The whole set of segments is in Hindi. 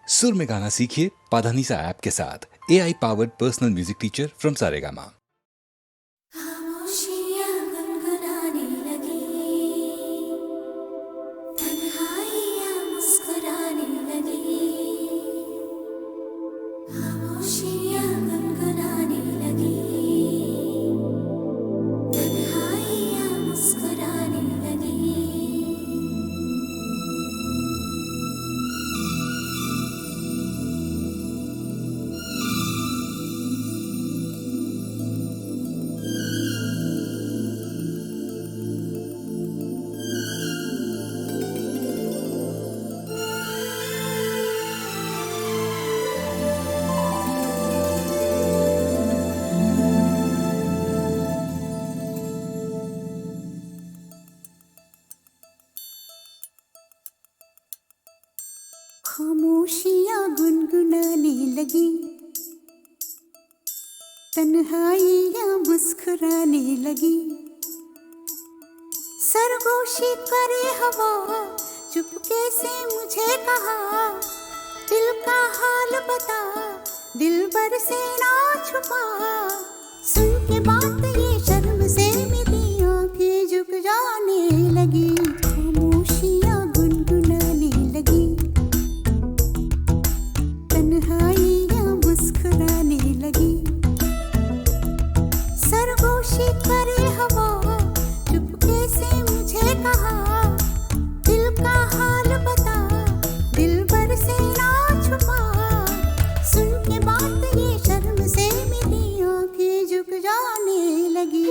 सुर में गाना सीखिए पाधानीसा ऐप के साथ। AI powered personal music teacher from Saregama. खामोशियाँ गुनगुनाने लगी, तन्हाइयाँ मुस्कुराने लगी। खामोशियाँ गुनगुनाने लगी, तन्हाइयाँ मुस्कुराने लगी। खामोशियाँ गुनगुनाने लगी, तन्हाइयाँ मुस्कुराने लगी। सरगोशी करे हवा, चुपके से मुझे कहा, दिल का हाल बता, दिलबर से ना छुपा। सुन के बात ये शर्म से मेरी आंखें झुक जाने लगी। खामोशियाँ गुनगुनाने लगी, तन्हाइयाँ मुस्कुराने लगी। सरगोशी करे हवा, चुपके से मुझे कहा, दिल का हाल बता, दिलबर से ना छुपा। सुन के बात ये शर्म से मेरी आंखें झुक जाने लगी।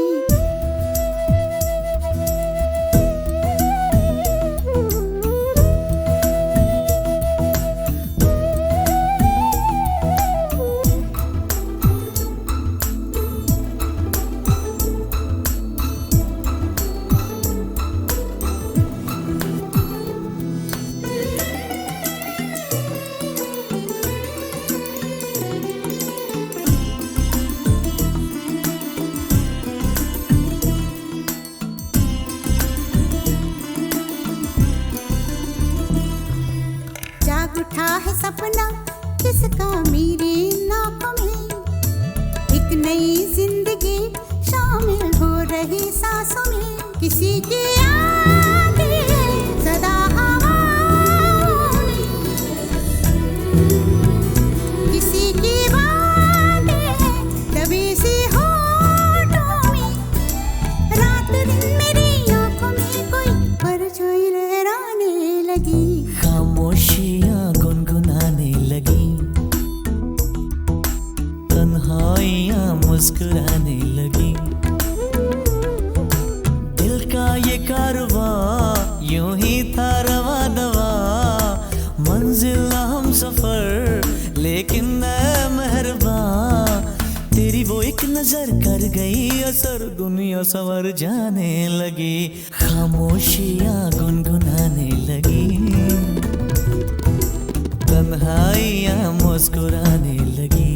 जाग उठा है सपना किसका मेरी नाकों में, एक नई जिंदगी शामिल हो रही सांसों में। किसी की याद है सदा हवाओं में, किसी की बातें हैं दबी सी होठों में। रात दिन मेरी आंखों में कोई परछाई लहराने लगी। खामोशियाँ गुनगुनाने लगी, तन्हाइयाँ मुस्कुराने लगी। दिल का ये कारवां यूं ही था रवा दवा, मंजिल ना हम सफर लेकिन मैं मेहरबान। तेरी वो एक नजर कर गई असर, दुनिया संवर जाने लगी। खामोशियाँ गुनगुनाने लगी, तन्हाइयाँ मुस्कुराने लगी।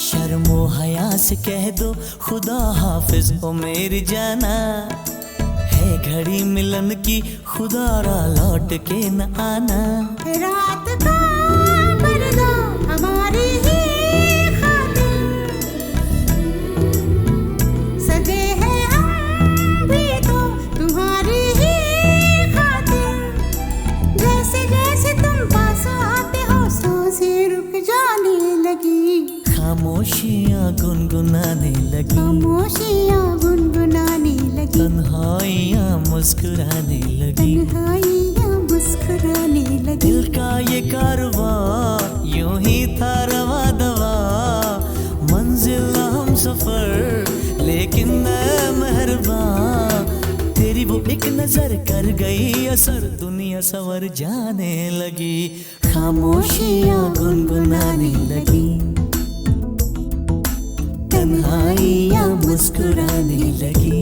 शर्मो हया से कह दो खुदा हाफिज हो मेरी जाना, है घड़ी मिलन की खुदा रा लौट के न आना। रात का पर्दा हमारी ही खातिर, सजे हैं हम भी तो तुम्हारी ही खातिर। जैसे जैसे तुम पास आते हो सांसें रुक जाने लगी। खामोशियाँ गुनगुनाने लगी, खामोशियाँ गुनगुनाने लगी, तन्हाइयाँ मुस्कुराने लगी। तन्हाइयाँ मुस्कुराने लगी। दिल का ये कारवां एक नजर कर गई असर, दुनिया संवर जाने लगी, खामोशियां गुनगुनाने लगी, तन्हाइयां मुस्कुराने लगी।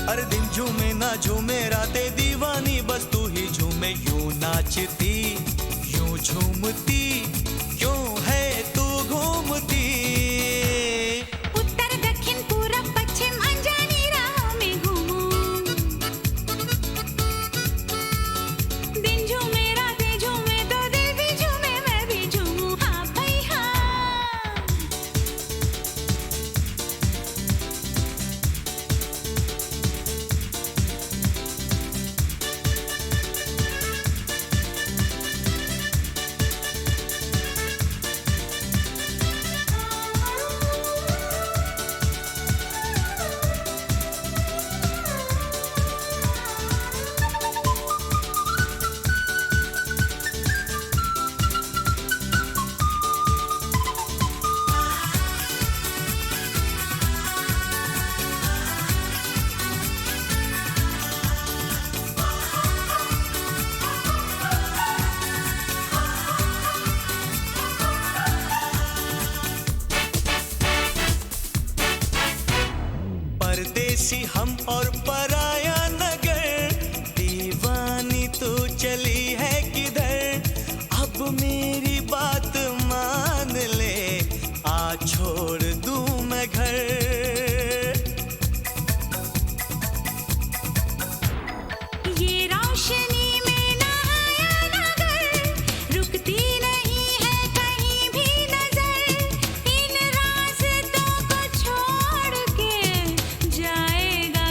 हर दिन झूमे ना झूमे रातें दीवानी, बस तू ही झूमे। यूं नाचती यूं झूमती, क्यों है तू घूमती। उत्तर दक्षिण पूरब पश्चिम अनजानी राहों में घूमूं। दिन झूमे रातें झूमे तो दिल भी झूमे, मैं भी झूमूं। हाँ भाई हाँ। परदेसी हम और पराया नगर, दीवानी तू चली है किधर। अब मेरी बात मान ले, आ छोड़ दूं मैं घर। ये रोशनी में नहाया नगर, रुकती नहीं है कहीं भी नजर। इन रास्तों को छोड़ के जाएगा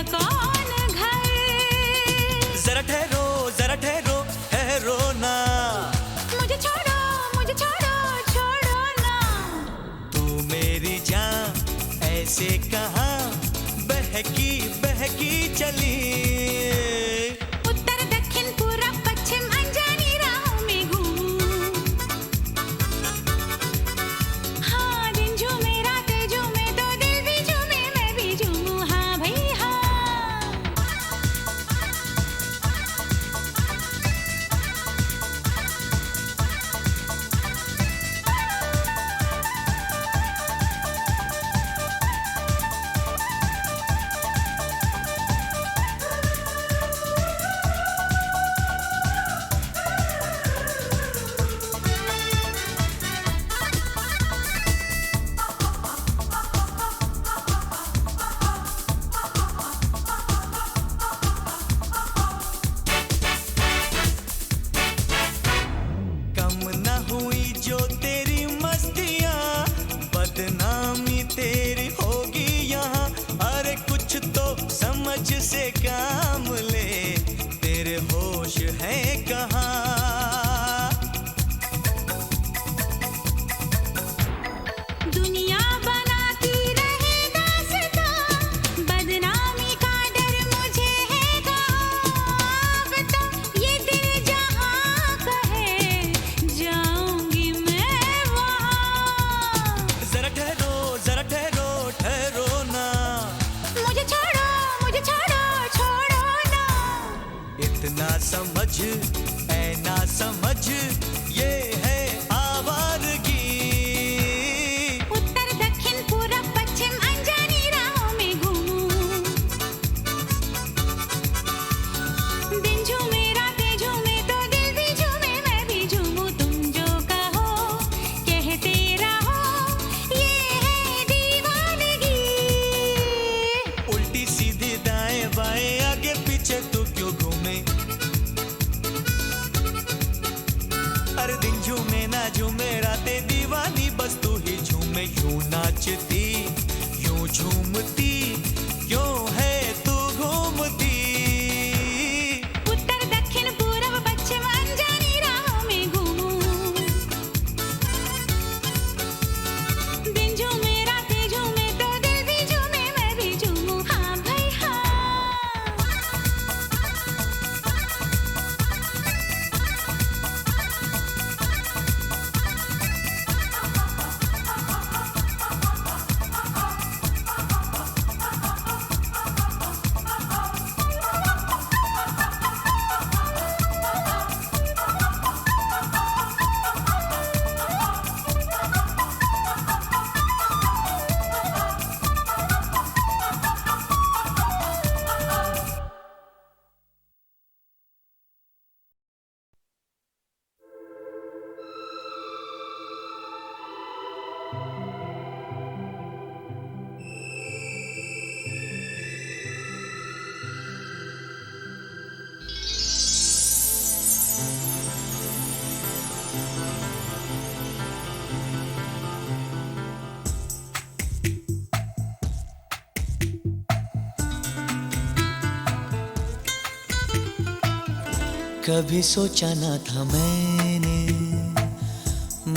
कभी सोचा ना था मैंने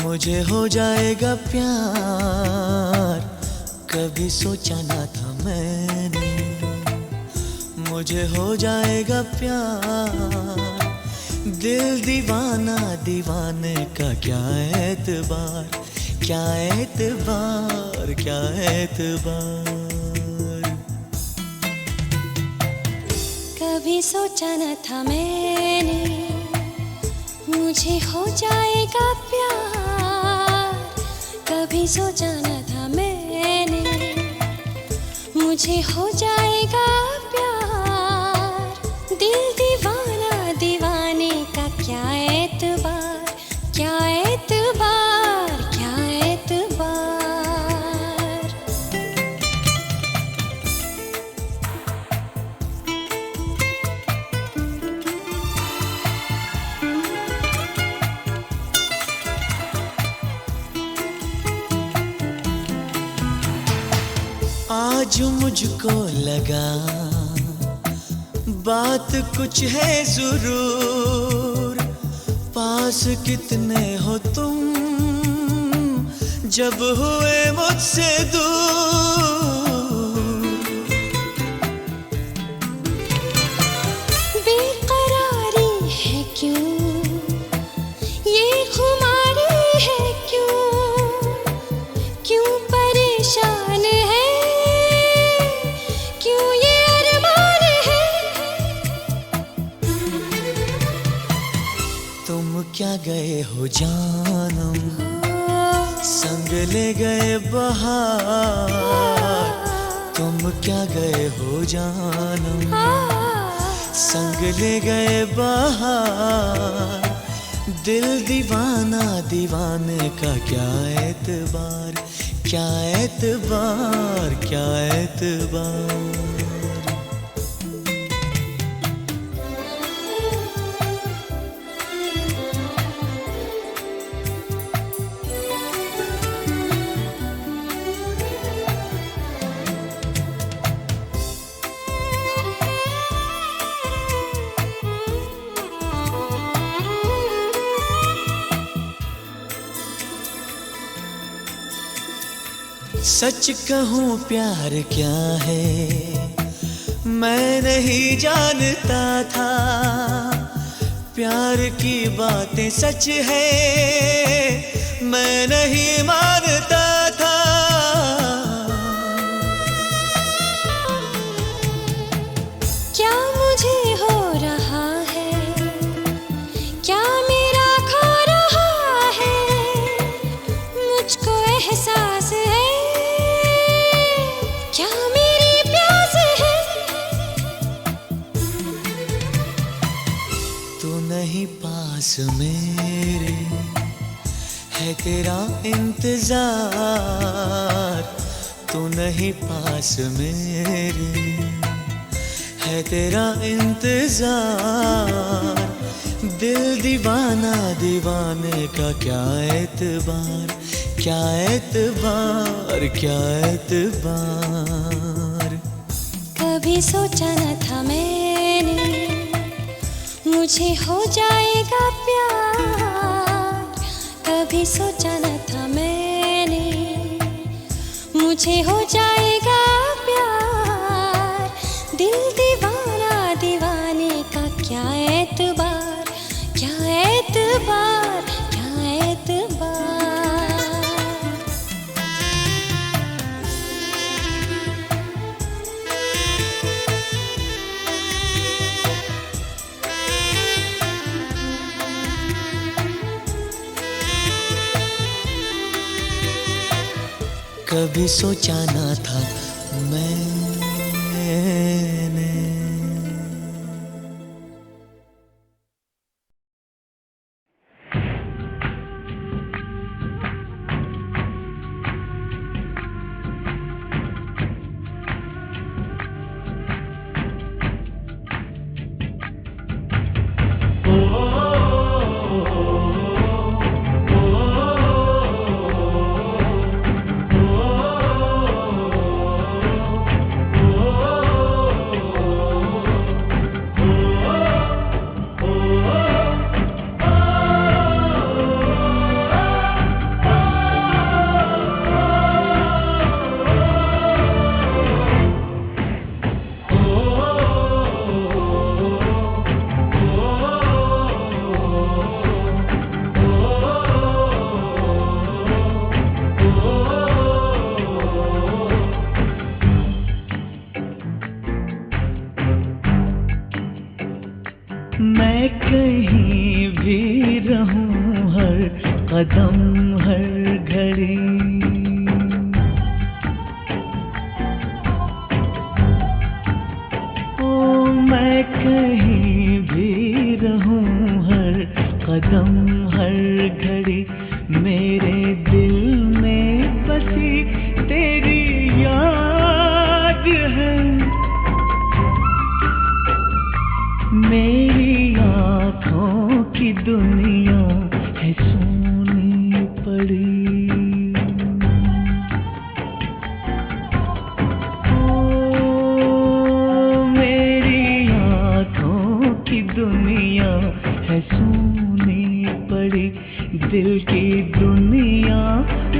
मुझे हो जाएगा प्यार, कभी सोचा ना था मैंने मुझे हो जाएगा प्यार। दिल दीवाना दीवाने का क्या एतबार, क्या एतबार, क्या एतबार। कभी सोचा न था मैंने मुझे हो जाएगा प्यार, कभी सोचा न था मैंने मुझे हो जाएगा प्यार। दिल दीवाना दीवाने का क्या एतबार, क्या एतबार, क्या एतबार। आज मुझको लगा बात कुछ है जरूर, पास कितने हो तुम जब हुए मुझसे दूर। बेकरारी है क्यों, ये खुमारी है क्यों, क्यों परेशान है, क्यों ये अरमान है। तुम क्या गए हो जानम, संग ले गए बहार। तुम क्या गए हो जानम, संग ले गए बहार। दिल दीवाना दीवाने का क्या एतबार, क्या एतबार, क्या एतबार। सच कहूँ प्यार क्या है मैं नहीं जानता था, प्यार की बातें सच है मैं नहीं मानता था। क्या मुझे हो रहा है, क्या मेरा खो रहा है, मुझको एहसास है, क्या मेरी प्यास है। तू नहीं पास मेरे है तेरा इंतजार, तू नहीं पास मेरे है तेरा इंतजार। दिल दीवाना दीवाने का क्या एतबार, क्या एतबार, क्या एतबार। कभी सोचा न था मैंने मुझे हो जाएगा प्यार, कभी सोचा न था मैंने मुझे हो जाएगा प्यार। दिल दीवाना दीवाने का क्या एतबार, क्या एतबार, क्या एतबार। कभी सोचा ना था मैंने। कदम हर घड़ी। ओ मैं कहीं भी रहूं, हर कदम हर घड़ी मेरे दिल में बसी तेरी याद है। मेरी आँखों की दुनिया है सोनी पड़ी। ओ मेरी आँखों की दुनिया है सोनी पड़ी। दिल की दुनिया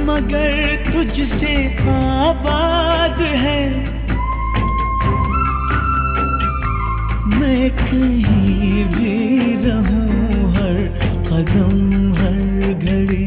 मगर तुझसे आबाद है। मैं कहीं भी रहूं, हर कदम हर घड़ी।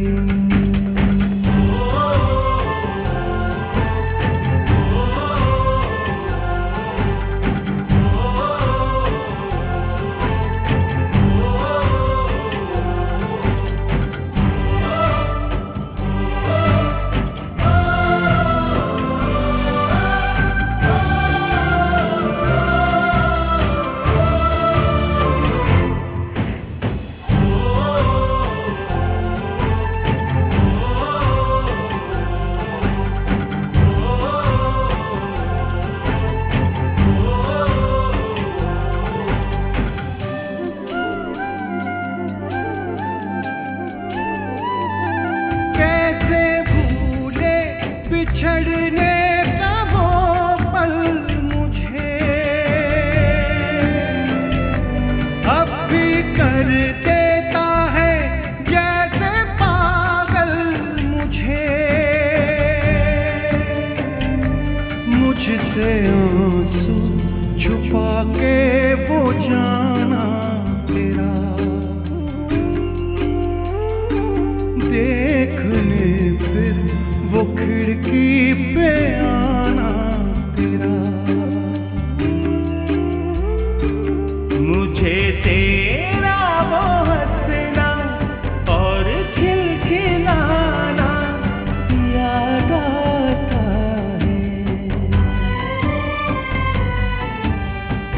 बिछड़ने का वो पल मुझे अब भी कर देता है जैसे पागल मुझे। मुझसे आंसू छुपा के वो जाना तेरा देखने फिर वो खिड़की पे आना तेरा। मुझे तेरा वो हंसना और खिलखिलाना याद आता है।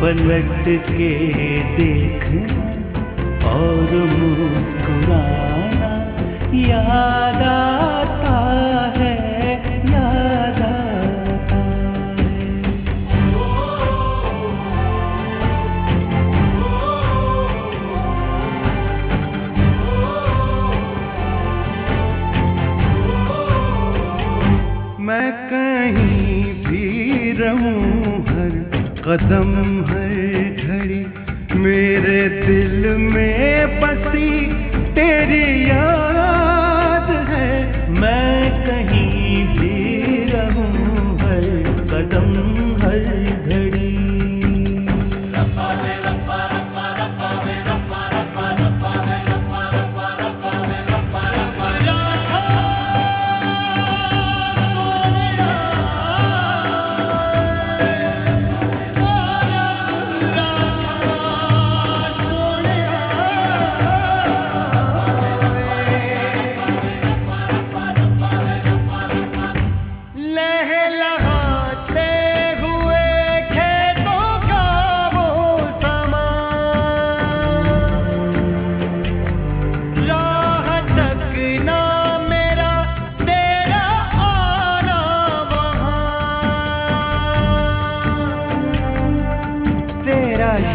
पलट के देखना और मुस्कुराना याद आता है, याद आता है। मैं कहीं भी रहूं, हर कदम हर घड़ी मेरे दिल में बसी तेरी याद है। मैं कहीं भी रहूं, हर कदम हर घड़ी।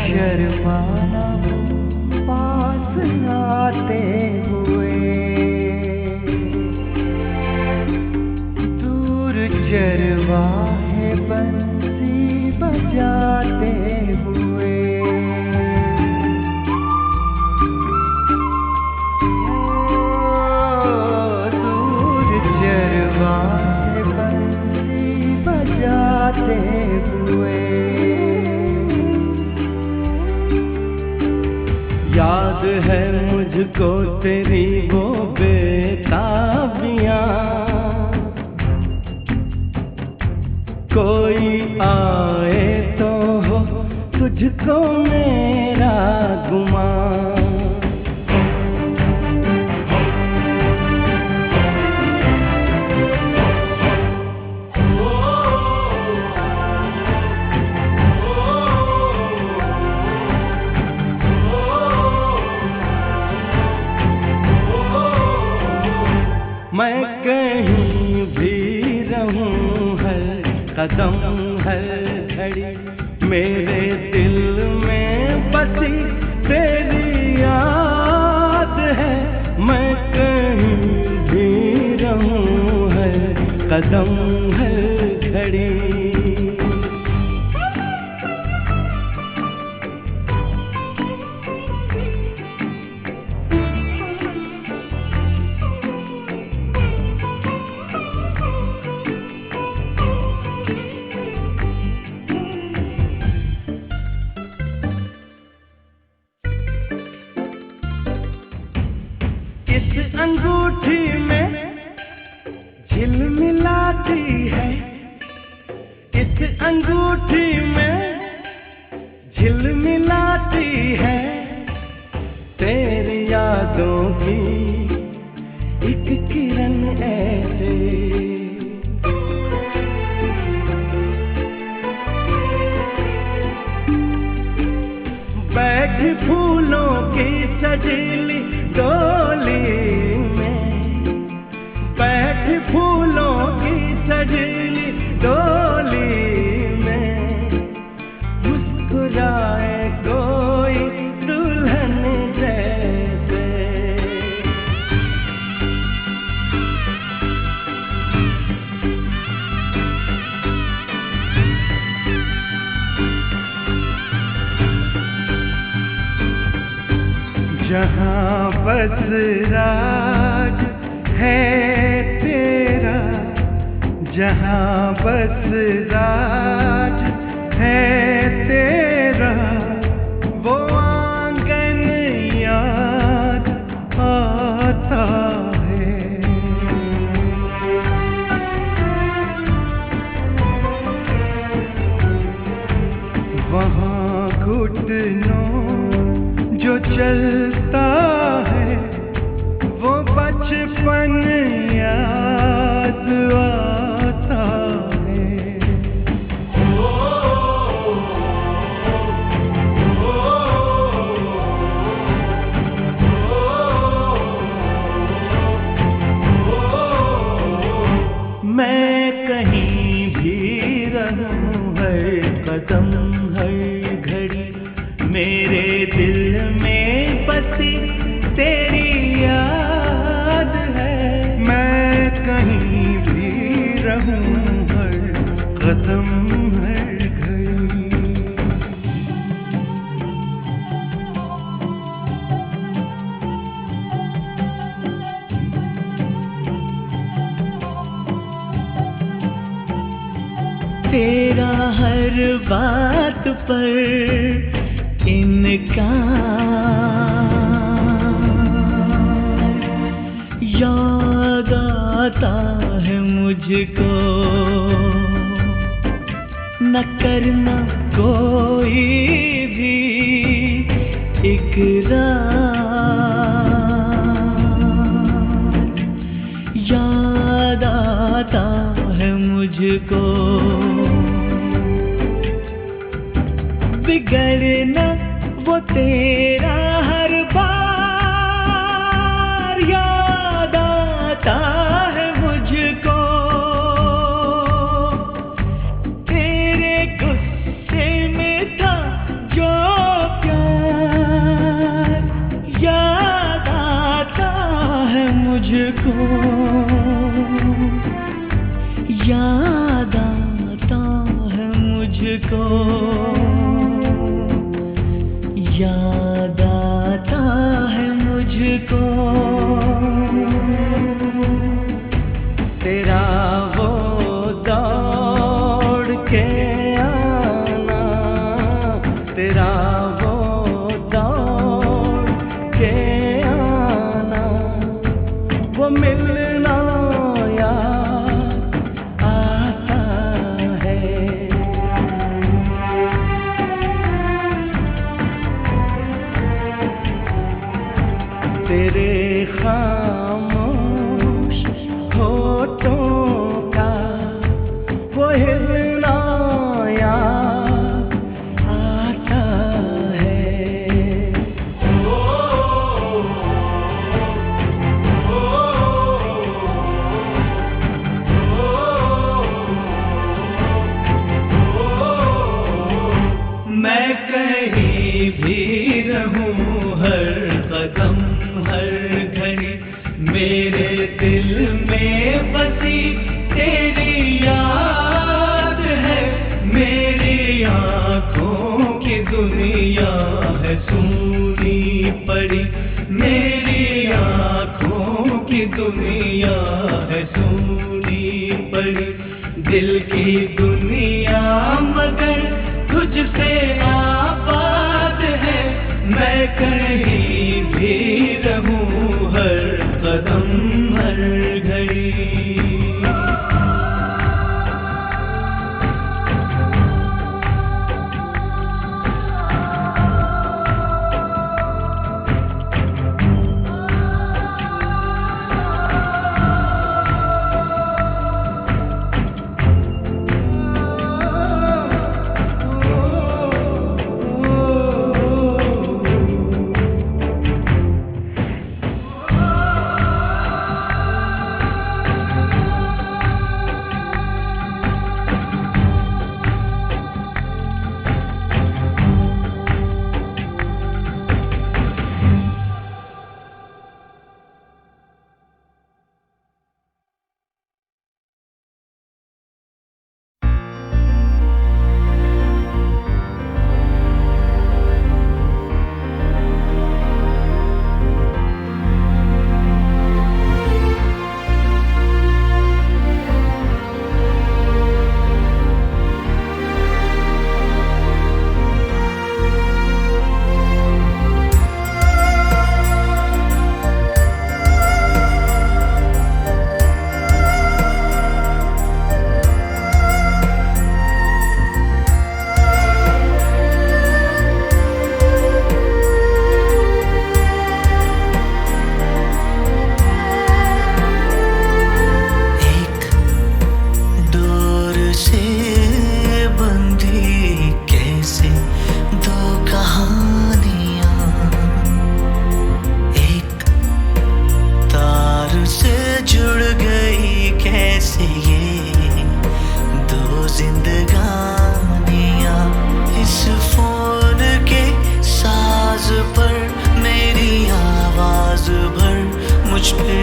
शर्माना पास आते हुए, दूर चरवाहे बंसी बजाते हुए। दूर चरवाहे बंसी बजाते हुए। याद है मुझको तेरी वो बेताबियां, कोई आए तो हो तुझको मेरा गुमान। मैं कहीं भी रहूं हर कदम हर घड़ी मेरे दिल में बसी तेरी याद है। मैं कहीं भी रहूं हर कदम हर घड़ी। इस अंगूठी में झिलमिलाती है, इस अंगूठी में झिलमिलाती है तेरी यादों की एक किरण ऐसे। बैठ फूलों की सजीली डोली में, बैठ फूलों की सजीली डोली में, मुस्कुराए कोई दुल्हन जैसे। जहाँ बस राज है तेरा, जहाँ बस राज है तेरा, वो आंगन याद आता है। वहाँ घुटनों जो चलता है वो बचपन याद आता है। मैं कहीं भी रहूं हर कदम हर घड़ी मेरे दिल में बसी तेरी याद है। मैं कहीं भी रहूं हर कदम हर घड़ी। तेरा हर बात पर इनकार, याद आता है मुझको, न करना कोई भी इकरार। याद आता है मुझको, बिगड़ना वो तेरा हर बार। याद आता है मुझको तेरे गुस्से में था जो प्यार। याद आता है मुझको, याद आता है मुझको, याद आता है मुझको। तेरा वो दौड़ के आना, तेरा वो दौड़ के आना, वो मिलना याद आता है। तेरे खामोश होठों का वो हिलना याद आता है। दुनिया है सुनी पड़ी, दिल की दुनिया मगर तुझसे आबाद है। मैं कहीं भी रहूं हर कदम हर घड़ी।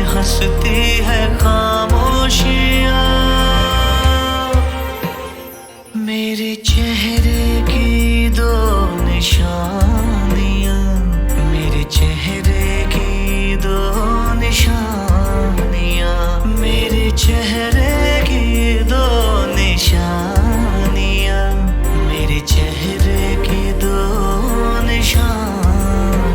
हंसती है खामोशियाँ, मेरे चेहरे की दो निशानियाँ, मेरे चेहरे की दो निशानियाँ, मेरे चेहरे की दो निशानियाँ, मेरे चेहरे की दो निशानियाँ।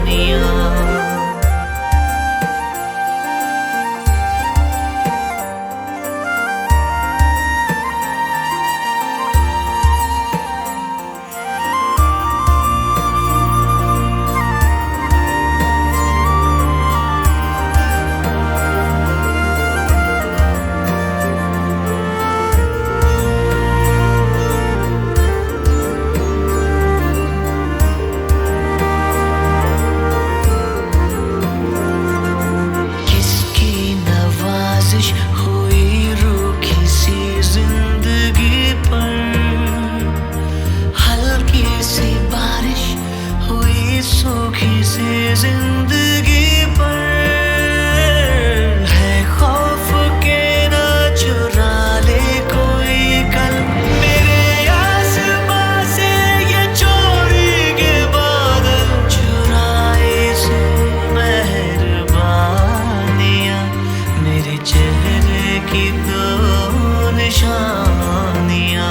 जिंदगी पर है खौफ के ना चुरा ले कोई कल, मेरे आसमां से ये चोरी के बादल चुराए से मेहरबानियाँ, मेरे चेहरे की दो निशानियाँ।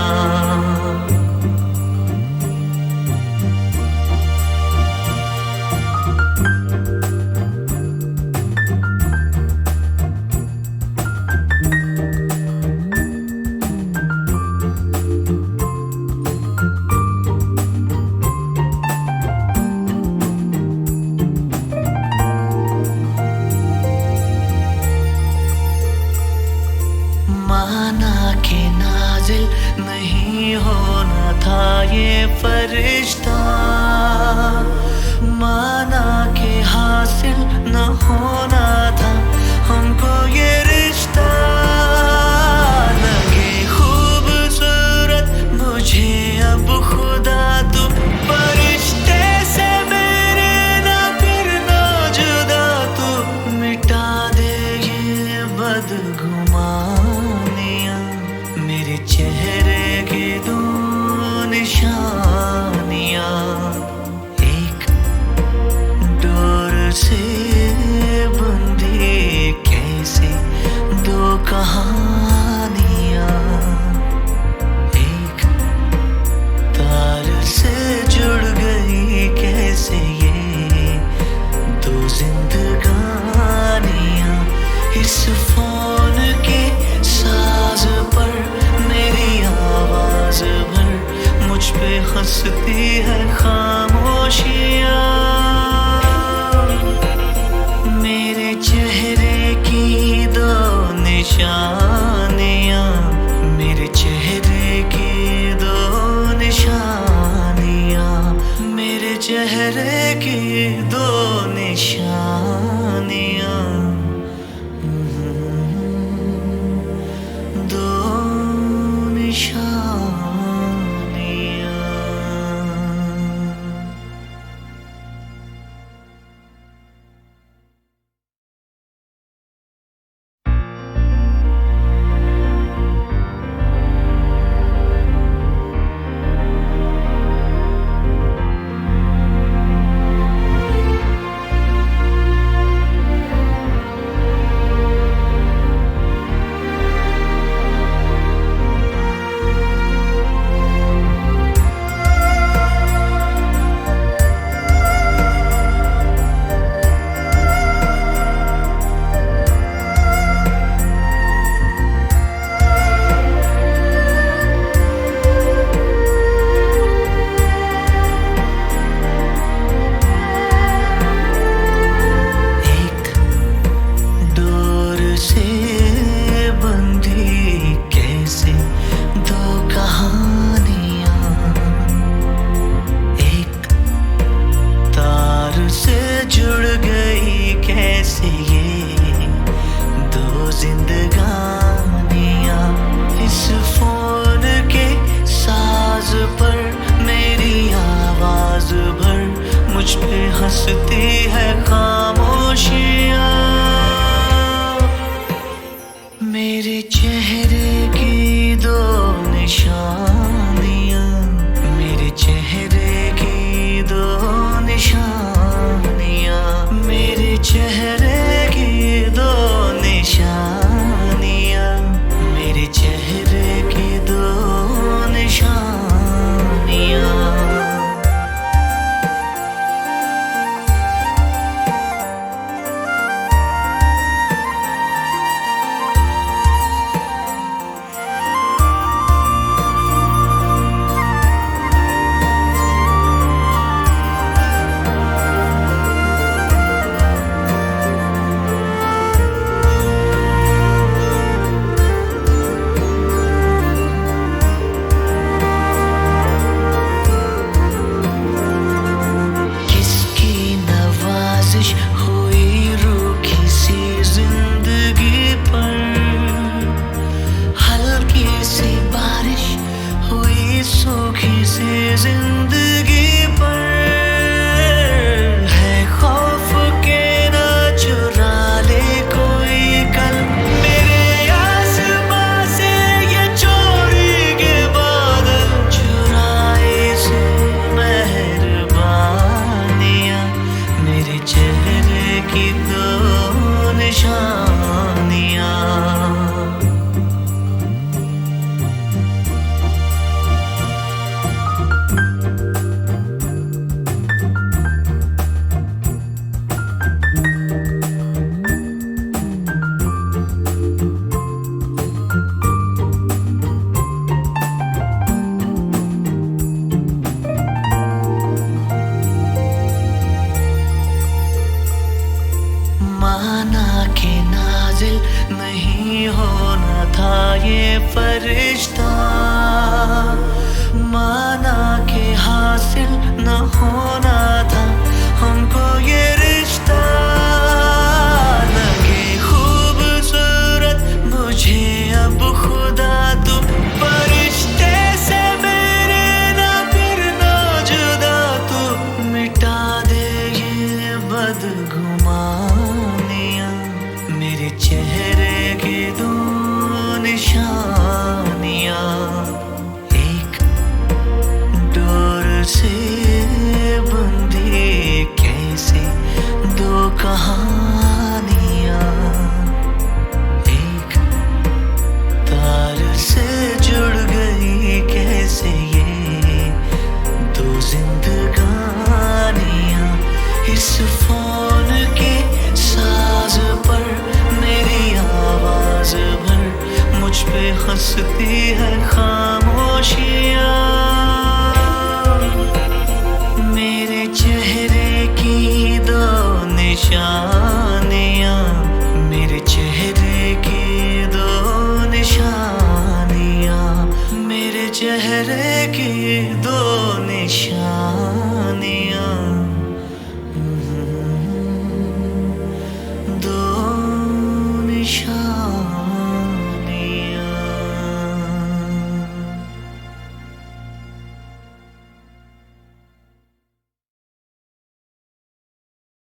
माना के नाजिल नहीं होना था ये फरिश्ता, माना के हासिल न होना था हमको ये रिश्ता, लगे खूबसूरत मुझे अब खुदा तू फरिश्ते से मेरे ना करना जुदा, तू मिटा दे ये बदगुमानियाँ, मेरे चेहरे की दो निशानियाँ। इस फोन के साज पर मेरी आवाज भर मुझ पे हंसती है खामोशियाँ। मेरे चेहरे की दो निशानियाँ, मेरे चेहरे की दो निशानियाँ, मेरे चेहरे की दो निशानियाँ, दो निशानियाँ। हंसती है खामोशियाँ। मेरे चेहरे की दो निशानियाँ, मेरे चेहरे की दो निशानियाँ, मेरे चेहरे की दो निशानियाँ, मेरे चेहरे की दो निशानियाँ। सूखी सी जिंदगी पर है खौफ के ना चुरा ले कोई कल मेरे आसमां से ये चोरी के बादल चुराए से मेहरबानियाँ। मेरे चेहरे की दो निशानियाँ। माना के नाजिल नहीं होना था ये फरिश्ता, माना के हासिल न होना था हमको ये रिश्ता। लगे खूबसूरत मुझे अब खुदा तू फरिश्ते से मेरे ना करना जुदा, तू मिटा दे ये बदगुमानियाँ। मेरे चेहरे की दो निशान चेहरे की दो निशानियां